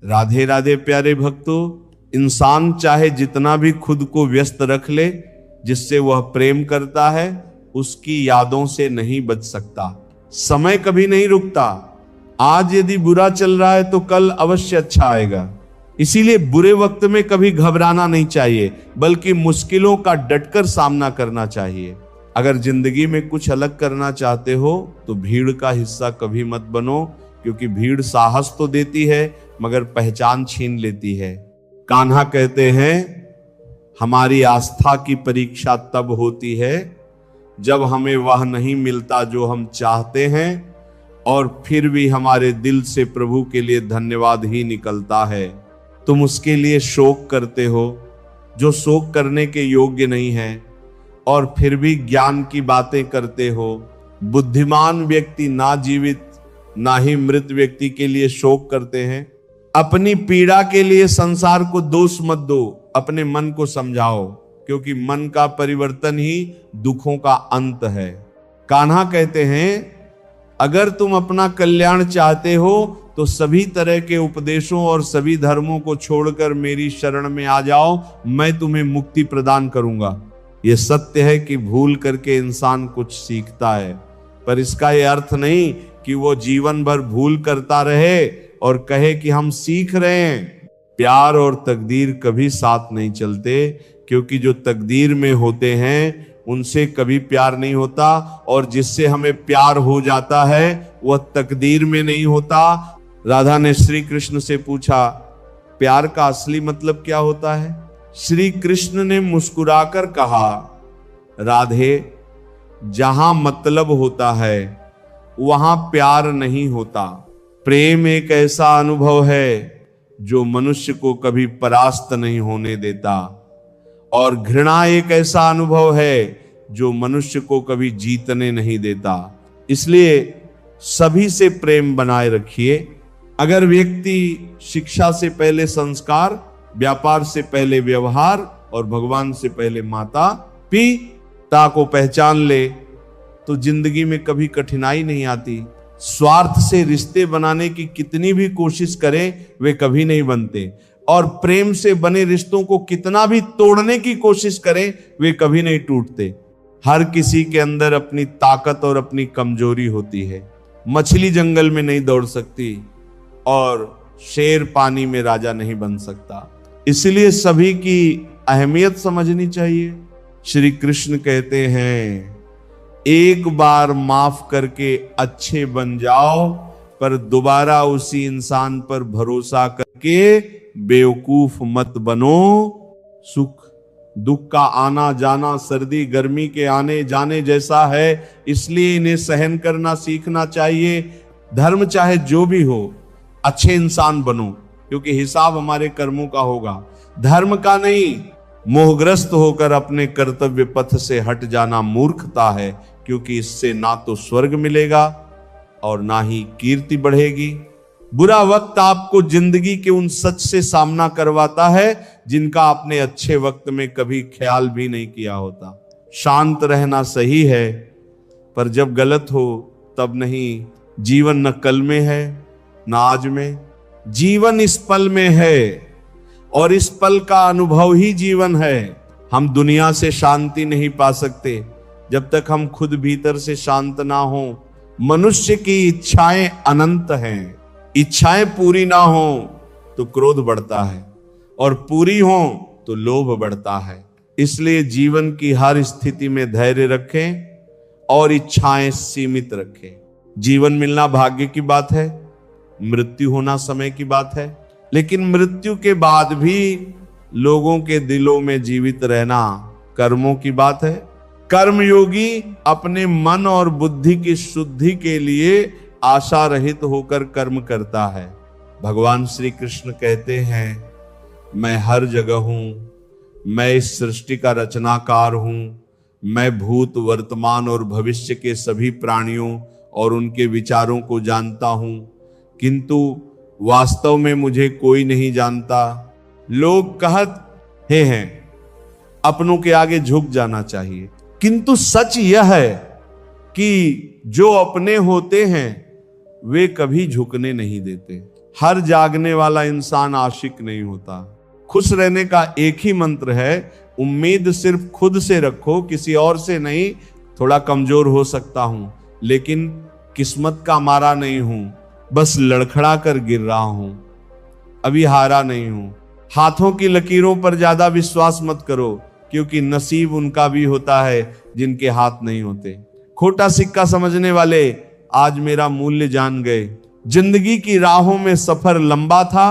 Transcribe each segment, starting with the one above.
राधे राधे प्यारे भक्तों, इंसान चाहे जितना भी खुद को व्यस्त रख ले, जिससे वह प्रेम करता है उसकी यादों से नहीं बच सकता। समय कभी नहीं रुकता। आज यदि बुरा चल रहा है तो कल अवश्य अच्छा आएगा। इसीलिए बुरे वक्त में कभी घबराना नहीं चाहिए, बल्कि मुश्किलों का डटकर सामना करना चाहिए। अगर जिंदगी में कुछ अलग करना चाहते हो तो भीड़ का हिस्सा कभी मत बनो, क्योंकि भीड़ साहस तो देती है मगर पहचान छीन लेती है। कान्हा कहते हैं, हमारी आस्था की परीक्षा तब होती है जब हमें वह नहीं मिलता जो हम चाहते हैं, और फिर भी हमारे दिल से प्रभु के लिए धन्यवाद ही निकलता है। तुम उसके लिए शोक करते हो जो शोक करने के योग्य नहीं है, और फिर भी ज्ञान की बातें करते हो। बुद्धिमान व्यक्ति ना जीवित ना ही मृत व्यक्ति के लिए शोक करते हैं। अपनी पीड़ा के लिए संसार को दोष मत दो, अपने मन को समझाओ, क्योंकि मन का परिवर्तन ही दुखों का अंत है। कान्हा कहते हैं, अगर तुम अपना कल्याण चाहते हो तो सभी तरह के उपदेशों और सभी धर्मों को छोड़कर मेरी शरण में आ जाओ, मैं तुम्हें मुक्ति प्रदान करूंगा। यह सत्य है कि भूल करके इंसान कुछ सीखता है, पर इसका यह अर्थ नहीं कि वो जीवन भर भूल करता रहे और कहे कि हम सीख रहे हैं। प्यार और तकदीर कभी साथ नहीं चलते, क्योंकि जो तकदीर में होते हैं उनसे कभी प्यार नहीं होता, और जिससे हमें प्यार हो जाता है वह तकदीर में नहीं होता। राधा ने श्री कृष्ण से पूछा, प्यार का असली मतलब क्या होता है? श्री कृष्ण ने मुस्कुराकर कहा, राधे, जहां मतलब होता है वहां प्यार नहीं होता। प्रेम एक ऐसा अनुभव है जो मनुष्य को कभी परास्त नहीं होने देता, और घृणा एक ऐसा अनुभव है जो मनुष्य को कभी जीतने नहीं देता। इसलिए सभी से प्रेम बनाए रखिए। अगर व्यक्ति शिक्षा से पहले संस्कार, व्यापार से पहले व्यवहार और भगवान से पहले माता पिता को पहचान ले तो जिंदगी में कभी कठिनाई नहीं आती। स्वार्थ से रिश्ते बनाने की कितनी भी कोशिश करें वे कभी नहीं बनते, और प्रेम से बने रिश्तों को कितना भी तोड़ने की कोशिश करें वे कभी नहीं टूटते। हर किसी के अंदर अपनी ताकत और अपनी कमजोरी होती है। मछली जंगल में नहीं दौड़ सकती और शेर पानी में राजा नहीं बन सकता। इसलिए सभी की अहमियत समझनी चाहिए। श्री कृष्ण कहते हैं, एक बार माफ करके अच्छे बन जाओ, पर दोबारा उसी इंसान पर भरोसा करके बेवकूफ मत बनो। सुख दुख का आना जाना सर्दी गर्मी के आने जाने जैसा है, इसलिए इन्हें सहन करना सीखना चाहिए। धर्म चाहे जो भी हो, अच्छे इंसान बनो, क्योंकि हिसाब हमारे कर्मों का होगा, धर्म का नहीं। मोहग्रस्त होकर अपने कर्तव्य पथ से हट जाना मूर्खता है, क्योंकि इससे ना तो स्वर्ग मिलेगा और ना ही कीर्ति बढ़ेगी। बुरा वक्त आपको जिंदगी के उन सच से सामना करवाता है जिनका आपने अच्छे वक्त में कभी ख्याल भी नहीं किया होता। शांत रहना सही है, पर जब गलत हो तब नहीं। जीवन न कल में है न आज में, जीवन इस पल में है, और इस पल का अनुभव ही जीवन है। हम दुनिया से शांति नहीं पा सकते जब तक हम खुद भीतर से शांत ना हो। मनुष्य की इच्छाएं अनंत हैं, इच्छाएं पूरी ना हो तो क्रोध बढ़ता है, और पूरी हो तो लोभ बढ़ता है। इसलिए जीवन की हर स्थिति में धैर्य रखें और इच्छाएं सीमित रखें। जीवन मिलना भाग्य की बात है, मृत्यु होना समय की बात है, लेकिन मृत्यु के बाद भी लोगों के दिलों में जीवित रहना कर्मों की बात है। कर्मयोगी अपने मन और बुद्धि की शुद्धि के लिए आशा रहित होकर कर्म करता है। भगवान श्री कृष्ण कहते हैं, मैं हर जगह हूं, मैं इस सृष्टि का रचनाकार हूं, मैं भूत वर्तमान और भविष्य के सभी प्राणियों और उनके विचारों को जानता हूं, किंतु वास्तव में मुझे कोई नहीं जानता। लोग कहते हैं अपनों के आगे झुक जाना चाहिए, किंतु सच यह है कि जो अपने होते हैं वे कभी झुकने नहीं देते। हर जागने वाला इंसान आशिक नहीं होता। खुश रहने का एक ही मंत्र है, उम्मीद सिर्फ खुद से रखो, किसी और से नहीं। थोड़ा कमजोर हो सकता हूं, लेकिन किस्मत का मारा नहीं हूं, बस लड़खड़ा कर गिर रहा हूं, अभी हारा नहीं हूं। हाथों की लकीरों पर ज्यादा विश्वास मत करो, क्योंकि नसीब उनका भी होता है जिनके हाथ नहीं होते। खोटा सिक्का समझने वाले आज मेरा मूल्य जान गए। जिंदगी की राहों में सफर लंबा था,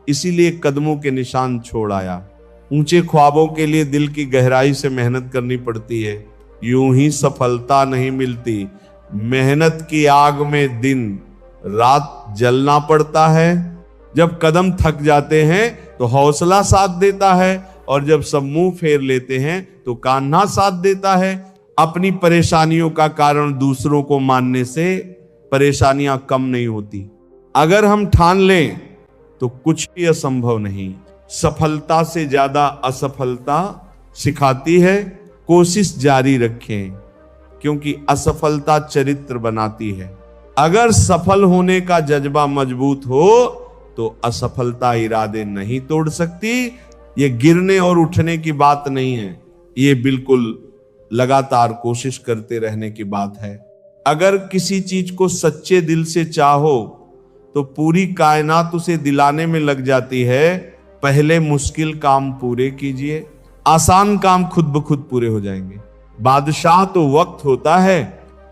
इसीलिए कदमों के निशान छोड़ आया। ऊंचे ख्वाबों के लिए दिल की गहराई से मेहनत करनी पड़ती है, यूं ही सफलता नहीं मिलती। मेहनत की आग में दिन रात जलना पड़ता है। जब कदम थक जाते हैं तो हौसला साथ देता है, और जब सब मुंह फेर लेते हैं तो कान्हा साथ देता है। अपनी परेशानियों का कारण दूसरों को मानने से परेशानियां कम नहीं होती। अगर हम ठान लें तो कुछ भी असंभव नहीं। सफलता से ज्यादा असफलता सिखाती है, कोशिश जारी रखें, क्योंकि असफलता चरित्र बनाती है। अगर सफल होने का जज्बा मजबूत हो तो असफलता इरादे नहीं तोड़ सकती। ये गिरने और उठने की बात नहीं है, ये बिल्कुल लगातार कोशिश करते रहने की बात है। अगर किसी चीज को सच्चे दिल से चाहो तो पूरी कायनात उसे दिलाने में लग जाती है। पहले मुश्किल काम पूरे कीजिए, आसान काम खुद ब खुद पूरे हो जाएंगे। बादशाह तो वक्त होता है,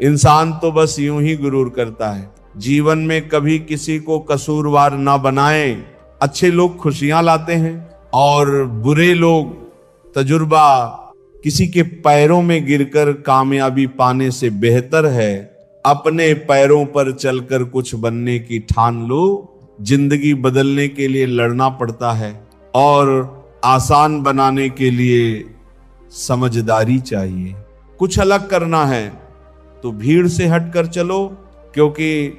इंसान तो बस यूं ही गुरूर करता है। जीवन में कभी किसी को कसूरवार ना बनाएं। अच्छे लोग खुशियां लाते हैं और बुरे लोग तजुर्बा। किसी के पैरों में गिरकर कामयाबी पाने से बेहतर है अपने पैरों पर चलकर कुछ बनने की ठान लो। जिंदगी बदलने के लिए लड़ना पड़ता है, और आसान बनाने के लिए समझदारी चाहिए। कुछ अलग करना है तो भीड़ से हटकर चलो, क्योंकि